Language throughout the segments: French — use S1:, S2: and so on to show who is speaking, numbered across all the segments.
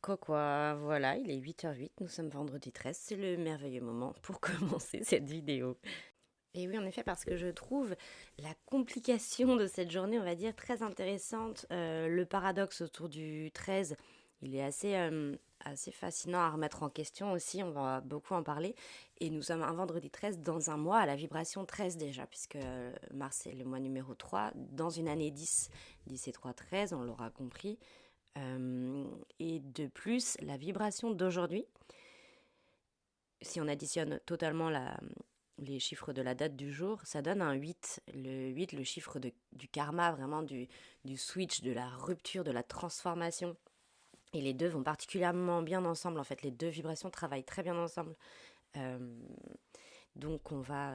S1: Quoi, voilà, il est 8h08, nous sommes vendredi 13, c'est le merveilleux moment pour commencer cette vidéo. Et oui, en effet, parce que je trouve la complication de cette journée, on va dire, très intéressante. Le paradoxe autour du 13, il est assez fascinant à remettre en question aussi, on va beaucoup en parler. Et nous sommes un vendredi 13 dans un mois à la vibration 13 déjà, puisque mars est le mois numéro 3, dans une année 10, 10 et 3, 13, on l'aura compris. Et de plus, la vibration d'aujourd'hui, si on additionne totalement les chiffres de la date du jour, ça donne un 8. Le 8, le chiffre du karma, vraiment du switch, de la rupture, de la transformation. Et les deux vont particulièrement bien ensemble, en fait. Les deux vibrations travaillent très bien ensemble. Euh, donc on va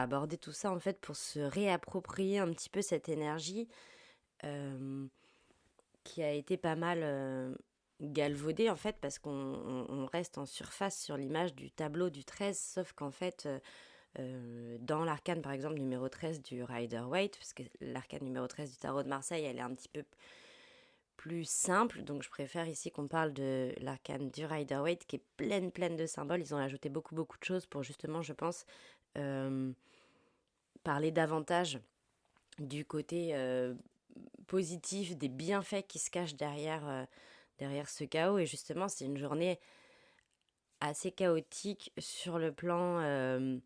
S1: aborder tout ça, en fait, pour se réapproprier un petit peu cette énergie. Qui a été pas mal galvaudé en fait parce qu'on reste en surface sur l'image du tableau du 13, sauf qu'en fait dans l'arcane par exemple numéro 13 du Rider-Waite, parce que l'arcane numéro 13 du tarot de Marseille elle est un petit peu plus simple, donc je préfère ici qu'on parle de l'arcane du Rider-Waite qui est pleine de symboles. Ils ont ajouté beaucoup de choses pour justement je pense euh, parler davantage du côté positif, des bienfaits qui se cachent derrière ce chaos. Et justement, c'est une journée assez chaotique sur le plan de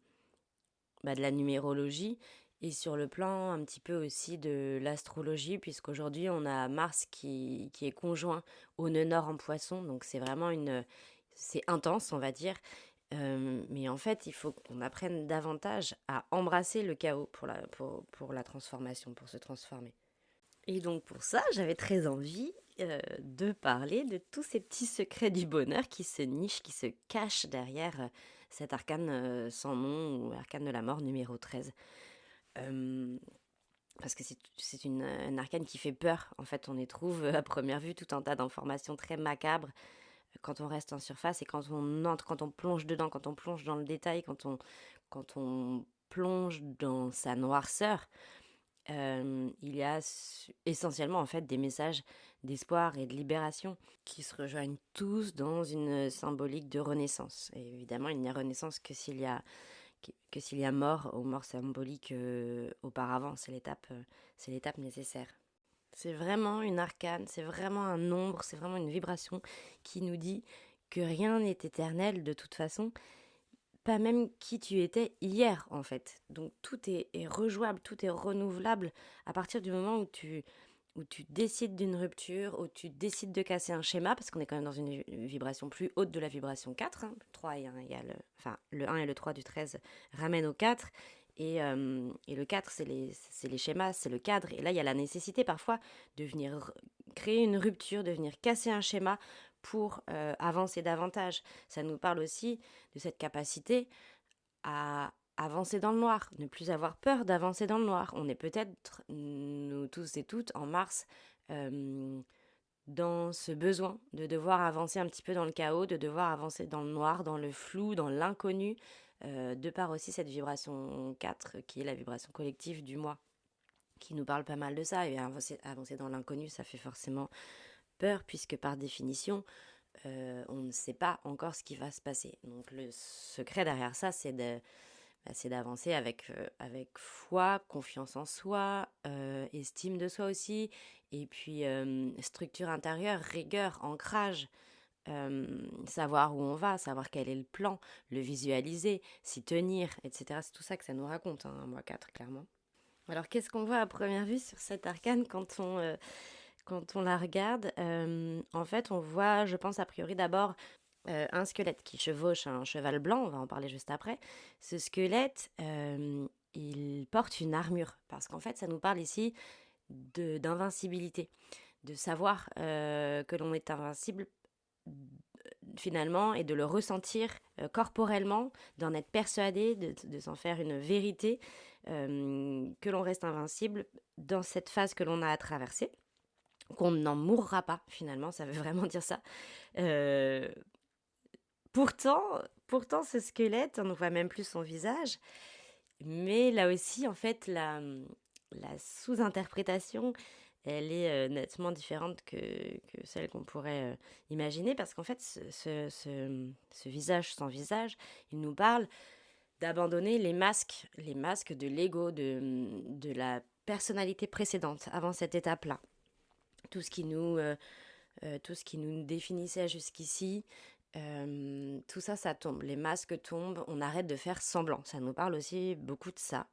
S1: la numérologie et sur le plan un petit peu aussi de l'astrologie, puisqu'aujourd'hui, on a Mars qui est conjoint au nœud nord en poisson. Donc, c'est vraiment c'est intense, on va dire. Mais en fait, il faut qu'on apprenne davantage à embrasser le chaos pour la transformation, pour se transformer. Et donc pour ça, j'avais très envie de parler de tous ces petits secrets du bonheur qui se nichent, qui se cachent derrière cet arcane sans nom ou arcane de la mort numéro 13. Euh, Parce que c'est un arcane qui fait peur. En fait, on y trouve à première vue tout un tas d'informations très macabres quand on reste en surface et quand on entre, quand on plonge dedans, quand on plonge dans le détail, quand on plonge dans sa noirceur. Il y a essentiellement en fait des messages d'espoir et de libération qui se rejoignent tous dans une symbolique de renaissance. Et évidemment, il n'y a renaissance que s'il y a mort ou mort symbolique auparavant. C'est l'étape nécessaire. C'est vraiment une arcane, c'est vraiment un nombre, c'est vraiment une vibration qui nous dit que rien n'est éternel de toute façon, pas même qui tu étais hier en fait. Donc tout est rejouable, tout est renouvelable à partir du moment où tu décides d'une rupture, où tu décides de casser un schéma, parce qu'on est quand même dans une vibration plus haute de la vibration 4. 3 et 1 égale, enfin le 1 et le 3 du 13 ramènent au 4. Et le 4, c'est les schémas, c'est le cadre. Et là, il y a la nécessité parfois de venir créer une rupture, de venir casser un schéma pour avancer davantage. Ça nous parle aussi de cette capacité à avancer dans le noir, ne plus avoir peur d'avancer dans le noir. On est peut-être, nous tous et toutes, en mars, euh, dans ce besoin de devoir avancer un petit peu dans le chaos, de devoir avancer dans le noir, dans le flou, dans l'inconnu, de par aussi cette vibration 4 qui est la vibration collective du moi, qui nous parle pas mal de ça. Et avancer dans l'inconnu, ça fait forcément peur, puisque par définition, on ne sait pas encore ce qui va se passer. Donc le secret derrière ça, c'est d'avancer avec foi, confiance en soi, estime de soi aussi, et puis structure intérieure, rigueur, ancrage, savoir où on va, savoir quel est le plan, le visualiser, s'y tenir, etc. C'est tout ça que ça nous raconte, hein, moi 4 clairement. Alors qu'est-ce qu'on voit à première vue sur cette arcane quand on la regarde? En fait, on voit, je pense a priori d'abord, un squelette qui chevauche un cheval blanc, on va en parler juste après. Ce squelette, il porte une armure, parce qu'en fait, ça nous parle ici d'invincibilité, de savoir que l'on est invincible finalement, et de le ressentir corporellement, d'en être persuadé, de s'en faire une vérité, que l'on reste invincible dans cette phase que l'on a à traverser, qu'on n'en mourra pas finalement, ça veut vraiment dire ça. Euh, Pourtant, pourtant, ce squelette, on ne voit même plus son visage, mais là aussi, en fait, la sous-interprétation elle est nettement différente que celle qu'on pourrait imaginer, parce qu'en fait, ce visage sans visage, il nous parle d'abandonner les masques de l'ego, de la personnalité précédente, avant cette étape-là. Tout ce qui tout ce qui nous définissait jusqu'ici, tout ça, ça tombe. Les masques tombent, on arrête de faire semblant. Ça nous parle aussi beaucoup de ça.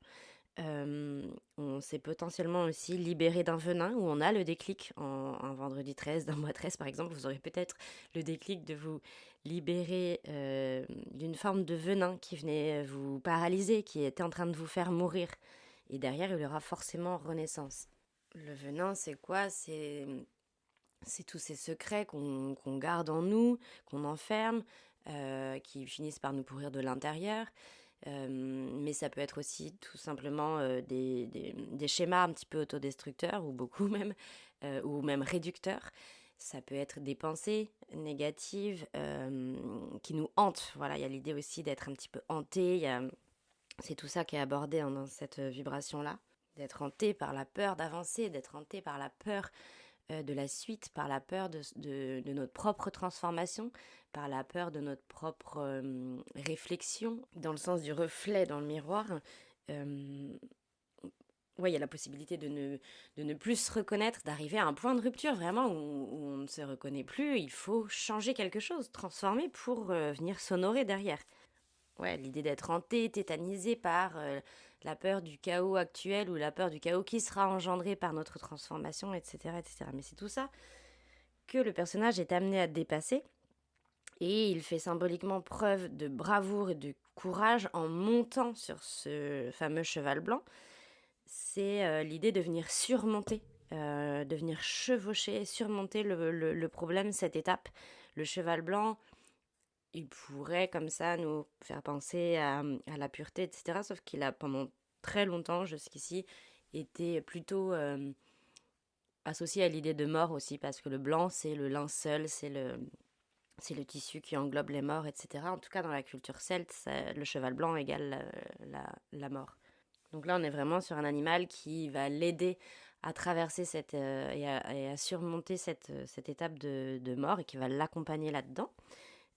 S1: On s'est potentiellement aussi libéré d'un venin, où on a le déclic un vendredi 13, d'un mois 13 par exemple. Vous aurez peut-être le déclic de vous libérer d'une forme de venin qui venait vous paralyser, qui était en train de vous faire mourir. Et derrière, il y aura forcément renaissance. Le venin, c'est quoi? C'est tous ces secrets qu'on garde en nous, qu'on enferme, qui finissent par nous pourrir de l'intérieur. Mais ça peut être aussi tout simplement des schémas un petit peu autodestructeurs, ou beaucoup même, ou même réducteurs. Ça peut être des pensées négatives qui nous hantent. Voilà, il y a l'idée aussi d'être un petit peu hanté. C'est tout ça qui est abordé dans cette vibration-là. D'être hanté par la peur d'avancer, d'être hanté par la peur de la suite, par la peur de notre propre transformation, par la peur de notre propre réflexion, dans le sens du reflet dans le miroir. Ouais, il y a la possibilité de ne plus se reconnaître, d'arriver à un point de rupture vraiment où on ne se reconnaît plus. Il faut changer quelque chose, transformer pour venir s'honorer derrière. Ouais, l'idée d'être hanté, tétanisé par la peur du chaos actuel, ou la peur du chaos qui sera engendré par notre transformation, etc., etc. Mais c'est tout ça que le personnage est amené à dépasser, et il fait symboliquement preuve de bravoure et de courage en montant sur ce fameux cheval blanc. C'est l'idée de venir surmonter, de venir chevaucher, surmonter le problème, cette étape. Le cheval blanc, il pourrait comme ça nous faire penser à la pureté, etc. Sauf qu'il a pendant très longtemps, jusqu'ici, été plutôt associé à l'idée de mort aussi, parce que le blanc, c'est le linceul, c'est le tissu qui englobe les morts, etc. En tout cas, dans la culture celte, le cheval blanc égale la mort. Donc là, on est vraiment sur un animal qui va l'aider à traverser et à surmonter cette étape de mort, et qui va l'accompagner là-dedans.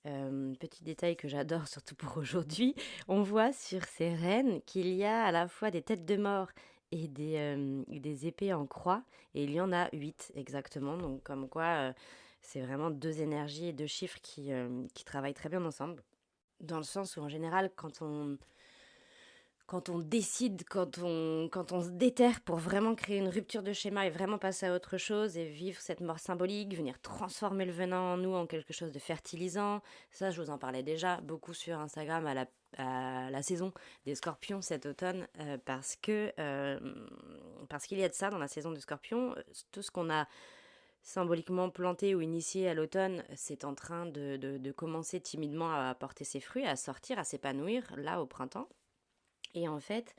S1: Petit détail que j'adore, surtout pour aujourd'hui, on voit sur ces rennes qu'il y a à la fois des têtes de mort et des épées en croix, et il y en a 8 exactement, donc comme quoi c'est vraiment deux énergies et deux chiffres qui travaillent très bien ensemble, dans le sens où en général quand on décide, quand on se déterre pour vraiment créer une rupture de schéma et vraiment passer à autre chose et vivre cette mort symbolique, venir transformer le venin en nous en quelque chose de fertilisant. Ça, je vous en parlais déjà beaucoup sur Instagram à la saison des Scorpions cet automne, parce qu'il y a de ça dans la saison des Scorpions. Tout ce qu'on a symboliquement planté ou initié à l'automne, c'est en train de commencer timidement à porter ses fruits, à sortir, à s'épanouir là au printemps. Et en fait,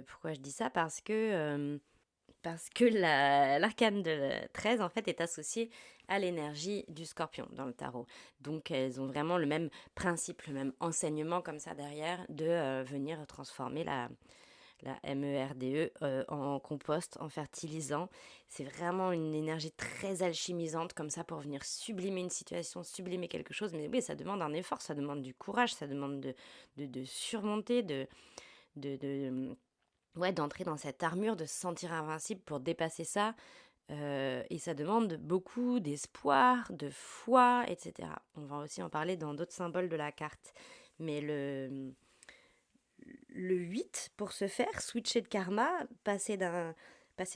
S1: pourquoi je dis ça? Parce que l'arcane de 13, en fait, est associée à l'énergie du scorpion dans le tarot. Donc, elles ont vraiment le même principe, le même enseignement comme ça derrière, de venir transformer la MERDE en compost, en fertilisant. C'est vraiment une énergie très alchimisante comme ça, pour venir sublimer une situation, sublimer quelque chose. Mais oui, ça demande un effort, ça demande du courage, ça demande de surmonter, d'entrer dans cette armure, de se sentir invincible pour dépasser ça. Et ça demande beaucoup d'espoir, de foi, etc. On va aussi en parler dans d'autres symboles de la carte. Mais le 8, pour ce faire, switcher de karma, passer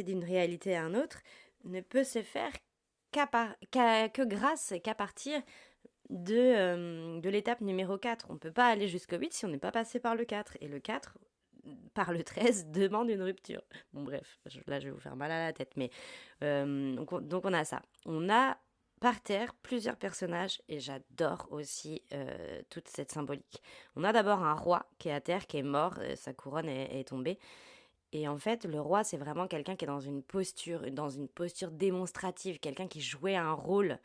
S1: d'une réalité à un autre, ne peut se faire que grâce, qu'à partir de l'étape numéro 4. On ne peut pas aller jusqu'au 8 si on n'est pas passé par le 4. Et le 4, par le 13, demande une rupture. Bon bref, là je vais vous faire mal à la tête. Mais donc on a ça. On a par terre plusieurs personnages, et j'adore aussi toute cette symbolique. On a d'abord un roi qui est à terre, qui est mort, sa couronne est tombée. Et en fait, le roi, c'est vraiment quelqu'un qui est dans une posture démonstrative, quelqu'un qui jouait un rôle.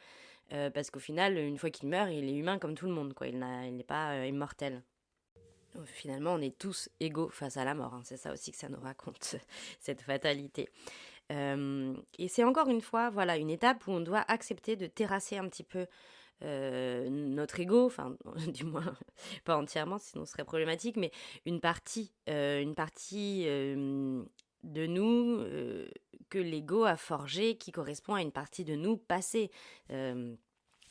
S1: Parce qu'au final, une fois qu'il meurt, il est humain comme tout le monde, quoi. Il n'est pas immortel. Finalement, on est tous égaux face à la mort, hein. C'est ça aussi que ça nous raconte, cette fatalité. Et c'est encore une fois, voilà, une étape où on doit accepter de terrasser un petit peu notre ego, enfin, du moins, pas entièrement, sinon ce serait problématique, mais une partie de nous que l'ego a forgé, qui correspond à une partie de nous passée. Euh,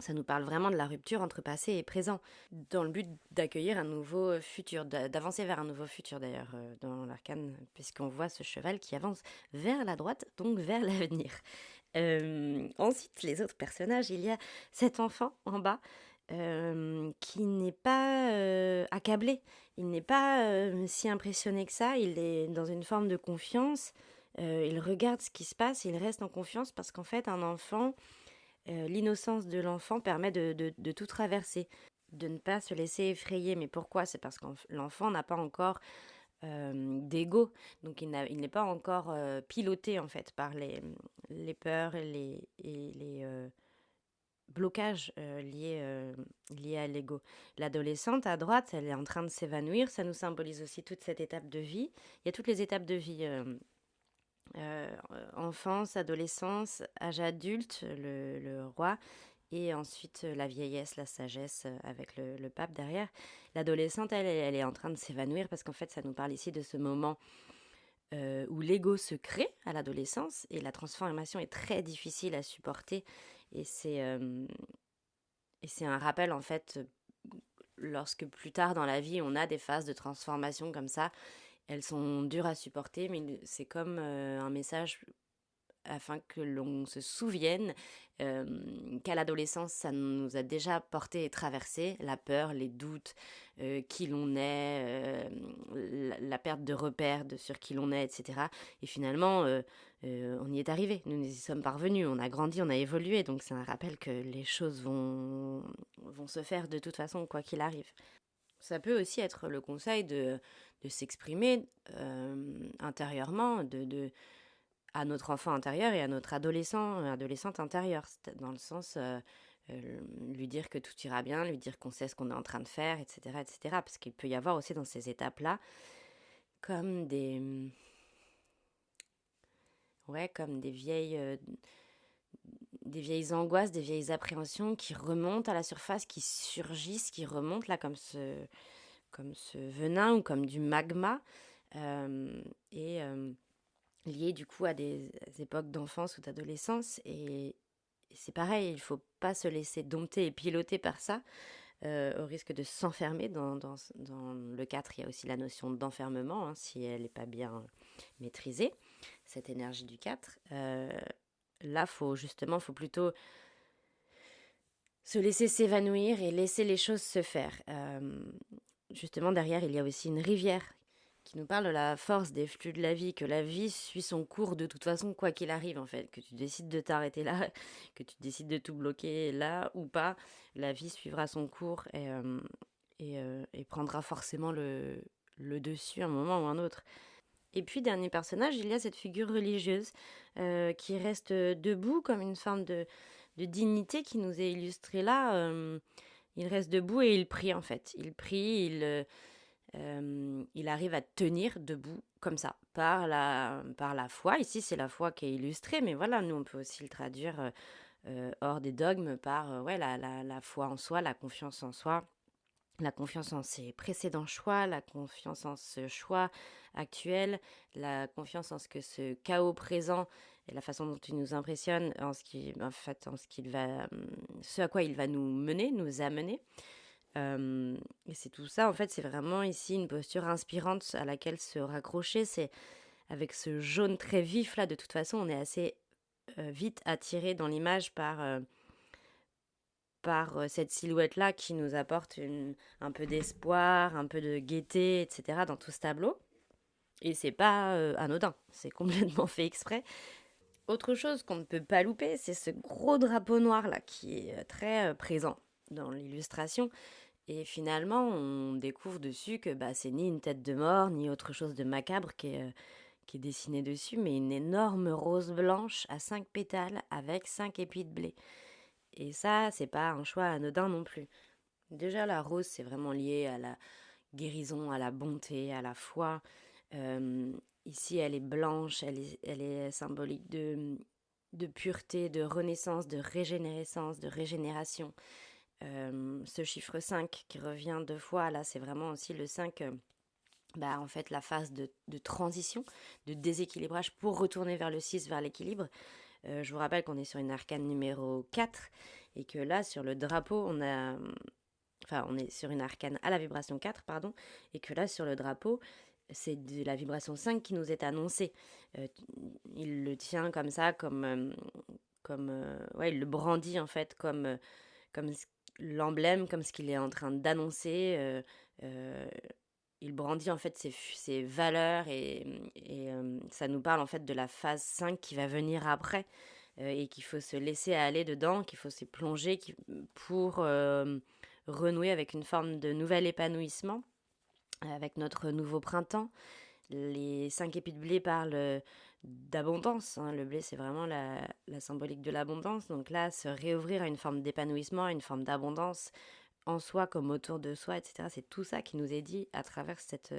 S1: Ça nous parle vraiment de la rupture entre passé et présent, dans le but d'accueillir un nouveau futur, d'avancer vers un nouveau futur d'ailleurs dans l'arcane, puisqu'on voit ce cheval qui avance vers la droite, donc vers l'avenir. Ensuite, les autres personnages, il y a cet enfant en bas qui n'est pas accablé, il n'est pas si impressionné que ça, il est dans une forme de confiance, il regarde ce qui se passe, il reste en confiance parce qu'en fait, un enfant, l'innocence de l'enfant permet de tout traverser, de ne pas se laisser effrayer. Mais pourquoi ? C'est parce que l'enfant n'a pas encore d'ego, donc il n'est pas encore piloté en fait par les peurs et les blocages liés à l'ego. L'adolescente à droite, elle est en train de s'évanouir, ça nous symbolise aussi toute cette étape de vie. Il y a toutes les étapes de vie. Enfance, adolescence, âge adulte, le roi, et ensuite la vieillesse, la sagesse avec le pape derrière. L'adolescente, elle est en train de s'évanouir parce qu'en fait, ça nous parle ici de ce moment où l'ego se crée à l'adolescence et la transformation est très difficile à supporter. Et c'est un rappel, en fait, lorsque plus tard dans la vie, on a des phases de transformation comme ça. Elles sont dures à supporter, mais c'est comme un message afin que l'on se souvienne qu'à l'adolescence, ça nous a déjà porté et traversé la peur, les doutes, qui l'on est, la perte de repères sur qui l'on est, etc. Et finalement, on y est arrivé, nous y sommes parvenus, on a grandi, on a évolué, donc c'est un rappel que les choses vont se faire de toute façon, quoi qu'il arrive. Ça peut aussi être le conseil de s'exprimer intérieurement, à notre enfant intérieur et à notre adolescente intérieure, dans le sens lui dire que tout ira bien, lui dire qu'on sait ce qu'on est en train de faire, etc., etc. Parce qu'il peut y avoir aussi dans ces étapes-là comme comme des vieilles angoisses, des vieilles appréhensions qui remontent à la surface, qui surgissent, qui remontent là comme ce venin ou comme du magma, et lié du coup à des époques d'enfance ou d'adolescence. Et c'est pareil, il ne faut pas se laisser dompter et piloter par ça, au risque de s'enfermer. Dans le 4, il y a aussi la notion d'enfermement, hein, si elle n'est pas bien maîtrisée, cette énergie du 4. Là, faut plutôt se laisser s'évanouir et laisser les choses se faire. Justement, derrière, il y a aussi une rivière qui nous parle de la force des flux de la vie, que la vie suit son cours de toute façon, quoi qu'il arrive, en fait. Que tu décides de t'arrêter là, que tu décides de tout bloquer là ou pas, la vie suivra son cours et prendra forcément le dessus à un moment ou un autre. Et puis, dernier personnage, il y a cette figure religieuse qui reste debout comme une forme de dignité qui nous est illustrée là. Il reste debout et il prie, en fait. Il prie, il arrive à tenir debout comme ça, par la foi. Ici, c'est la foi qui est illustrée, mais voilà, nous, on peut aussi le traduire hors des dogmes par la foi en soi, la confiance en soi, la confiance en ses précédents choix, la confiance en ce choix actuel, la confiance en ce que ce chaos présent et la façon dont il nous impressionne, ce à quoi il va nous mener, nous amener. Et c'est tout ça, en fait, c'est vraiment ici une posture inspirante à laquelle se raccrocher. C'est avec ce jaune très vif là, de toute façon, on est assez vite attiré dans l'image par cette silhouette-là qui nous apporte un peu d'espoir, un peu de gaieté, etc. dans tout ce tableau. Et c'est pas anodin, c'est complètement fait exprès. Autre chose qu'on ne peut pas louper, c'est ce gros drapeau noir là qui est très présent dans l'illustration. Et finalement, on découvre dessus que c'est ni une tête de mort, ni autre chose de macabre qui est dessiné dessus, mais une énorme rose blanche à 5 pétales avec 5 épis de blé. Et ça, c'est pas un choix anodin non plus. Déjà, la rose, c'est vraiment lié à la guérison, à la bonté, à la foi. Ici, elle est blanche, elle est symbolique de pureté, de renaissance, de régénérescence, de régénération. Ce chiffre 5 qui revient 2 fois, là, c'est vraiment aussi le 5, en fait, la phase de transition, de déséquilibrage pour retourner vers le 6, vers l'équilibre. Je vous rappelle qu'on est sur une arcane numéro 4 et que là, sur le drapeau, on est sur une arcane à la vibration 4, pardon, et que là, sur le drapeau, c'est de la vibration 5 qui nous est annoncée. Il le tient comme ça, ouais, il le brandit en fait comme l'emblème, comme ce qu'il est en train d'annoncer. Il brandit en fait ses valeurs et ça nous parle en fait de la phase 5 qui va venir après et qu'il faut se laisser aller dedans, qu'il faut s'y plonger pour renouer avec une forme de nouvel épanouissement, avec notre nouveau printemps. Les 5 épis de blé parlent d'abondance. Le blé, c'est vraiment la symbolique de l'abondance. Donc là, se réouvrir à une forme d'épanouissement, à une forme d'abondance en soi comme autour de soi, etc. C'est tout ça qui nous est dit à travers cette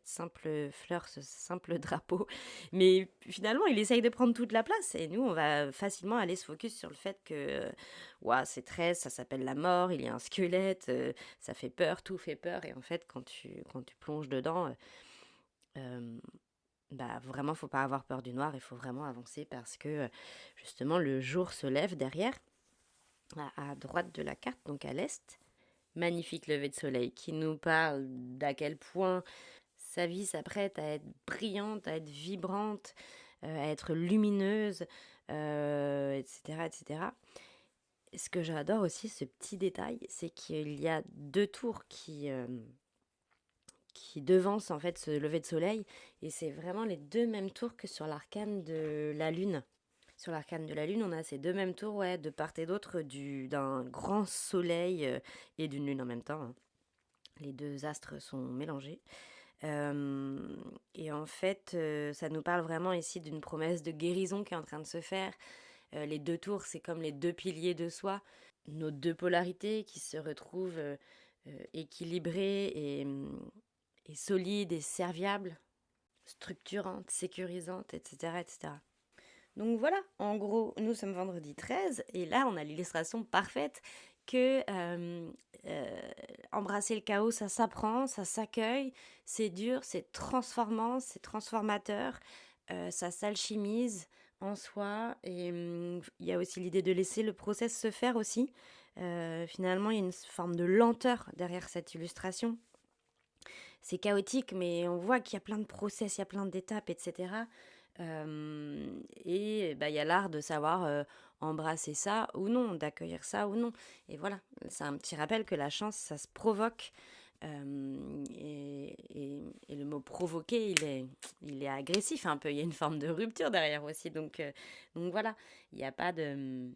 S1: simple fleur, ce simple drapeau. Mais finalement, il essaye de prendre toute la place. Et nous, on va facilement aller se focus sur le fait que c'est 13, ça s'appelle la mort, il y a un squelette, ça fait peur, tout fait peur. Et en fait, quand tu plonges dedans... vraiment, faut pas avoir peur du noir, il faut vraiment avancer parce que justement le jour se lève derrière, à droite de la carte, donc à l'est. Magnifique lever de soleil qui nous parle d'à quel point sa vie s'apprête à être brillante, à être vibrante, à être lumineuse, etc., etc. Ce que j'adore aussi, ce petit détail, c'est qu'il y a 2 tours qui devancent en fait ce lever de soleil, et c'est vraiment les 2 mêmes tours que sur l'arcane de la lune. Sur l'arcane de la lune, on a ces 2 mêmes tours, ouais, de part et d'autre d'un grand soleil et d'une lune en même temps. Les 2 astres sont mélangés. Et en fait, ça nous parle vraiment ici d'une promesse de guérison qui est en train de se faire. Les 2 tours, c'est comme les 2 piliers de soi, nos 2 polarités qui se retrouvent équilibrées et solides et serviables, structurantes, sécurisantes, etc., etc. Donc voilà, en gros, nous sommes vendredi 13 et là, on a l'illustration parfaite que embrasser le chaos, ça s'apprend, ça s'accueille, c'est dur, c'est transformant, c'est transformateur, ça s'alchimise en soi et il y a aussi l'idée de laisser le process se faire aussi. Finalement, il y a une forme de lenteur derrière cette illustration. C'est chaotique, mais on voit qu'il y a plein de process, il y a plein d'étapes, etc. Et il y a l'art de savoir embrasser ça ou non, d'accueillir ça ou non. Et voilà, c'est un petit rappel que la chance, ça se provoque. Et le mot provoquer, il est agressif un peu. Il y a une forme de rupture derrière aussi. Donc voilà, il n'y a pas de...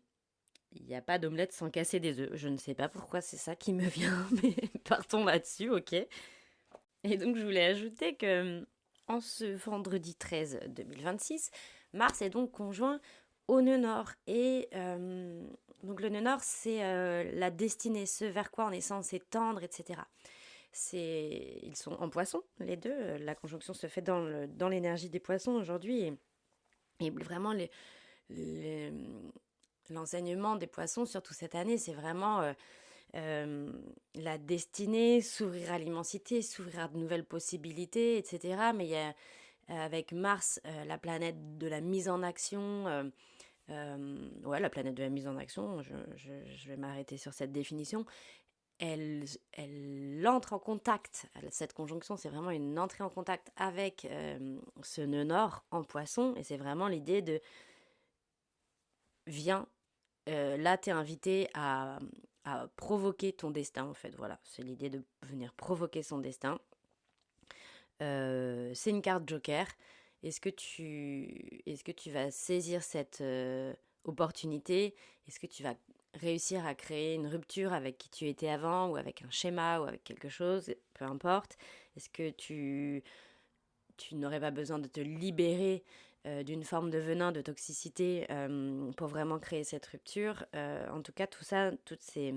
S1: Il n'y a pas d'omelette sans casser des œufs. Je ne sais pas pourquoi c'est ça qui me vient, mais partons là-dessus, ok. Et donc je voulais ajouter que en ce vendredi 13 2026, Mars est donc conjoint au nœud nord. Et donc le nœud nord, c'est la destinée, ce vers quoi on est censé tendre, etc. Ils sont en poisson, les deux. La conjonction se fait dans l'énergie des poissons aujourd'hui. Et vraiment, l'enseignement des poissons, surtout cette année, c'est vraiment... la destinée, s'ouvrir à l'immensité, s'ouvrir à de nouvelles possibilités, etc. Mais il y a, avec Mars, la planète de la mise en action, la planète de la mise en action, je vais m'arrêter sur cette définition, elle entre en contact, cette conjonction, c'est vraiment une entrée en contact avec ce nœud nord en poisson, et c'est vraiment l'idée de viens, là t'es invité à provoquer ton destin en fait, voilà, c'est l'idée de venir provoquer son destin. C'est une carte joker. Est-ce que tu vas saisir cette opportunité? Est-ce que tu vas réussir à créer une rupture avec qui tu étais avant, ou avec un schéma, ou avec quelque chose, peu importe? Est-ce que tu n'aurais pas besoin de te libérer d'une forme de venin, de toxicité pour vraiment créer cette rupture? En tout cas, tout ça, toutes ces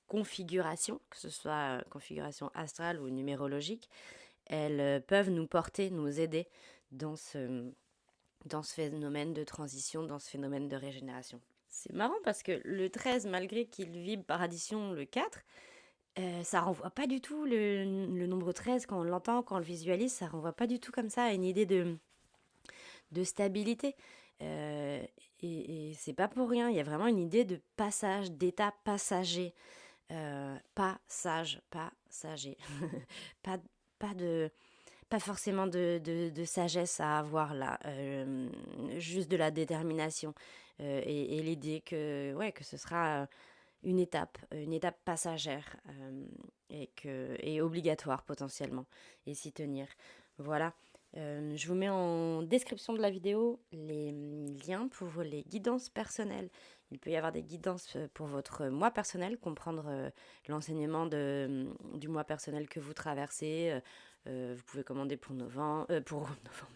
S1: configurations, que ce soit configuration astrale ou numérologique, elles peuvent nous porter, nous aider dans ce phénomène de transition, dans ce phénomène de régénération. C'est marrant parce que le 13, malgré qu'il vibre par addition le 4, ça renvoie pas du tout le nombre 13 quand on l'entend, quand on le visualise, ça renvoie pas du tout comme ça à une idée de stabilité. Et c'est pas pour rien, il y a vraiment une idée de passage, d'état passager. Passager. pas, pas de pas forcément de sagesse à avoir là, juste de la détermination et l'idée que, ouais, que ce sera une étape passagère et obligatoire potentiellement, et s'y tenir. Voilà. Je vous mets en description de la vidéo les liens pour les guidances personnelles. Il peut y avoir des guidances pour votre mois personnel, comprendre l'enseignement du mois personnel que vous traversez. Vous pouvez commander pour pour novembre,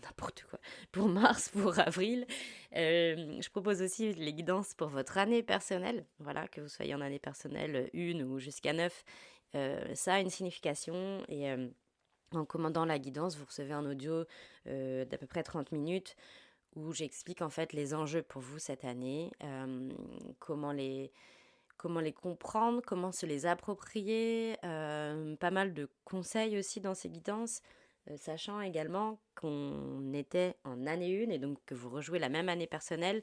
S1: n'importe quoi, pour mars, pour avril. Je propose aussi les guidances pour votre année personnelle, voilà, que vous soyez en année personnelle 1 ou jusqu'à 9. Ça a une signification et en commandant la guidance, vous recevez un audio d'à peu près 30 minutes où j'explique en fait les enjeux pour vous cette année, comment les comprendre, comment se les approprier, pas mal de conseils aussi dans ces guidances, sachant également qu'on était en année 1 et donc que vous rejouez la même année personnelle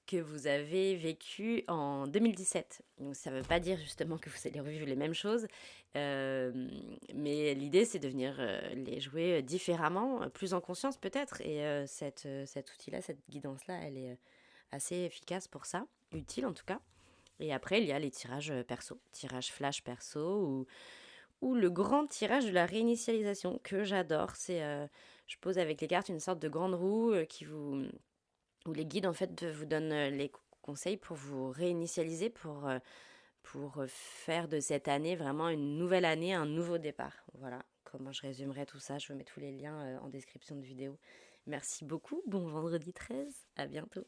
S1: que vous avez vécu en 2017. Donc ça ne veut pas dire justement que vous allez revivre les mêmes choses, mais l'idée c'est de venir les jouer différemment, plus en conscience peut-être, et cet outil-là, cette guidance-là, elle est assez efficace pour ça, utile en tout cas. Et après, il y a les tirages perso, tirage flash perso, ou le grand tirage de la réinitialisation que j'adore. C'est, je pose avec les cartes une sorte de grande roue où les guides en fait vous donnent les conseils pour vous réinitialiser, pour faire de cette année vraiment une nouvelle année, un nouveau départ. Voilà comment je résumerai tout ça. Je vous mets tous les liens en description de vidéo. Merci beaucoup, bon vendredi 13, à bientôt.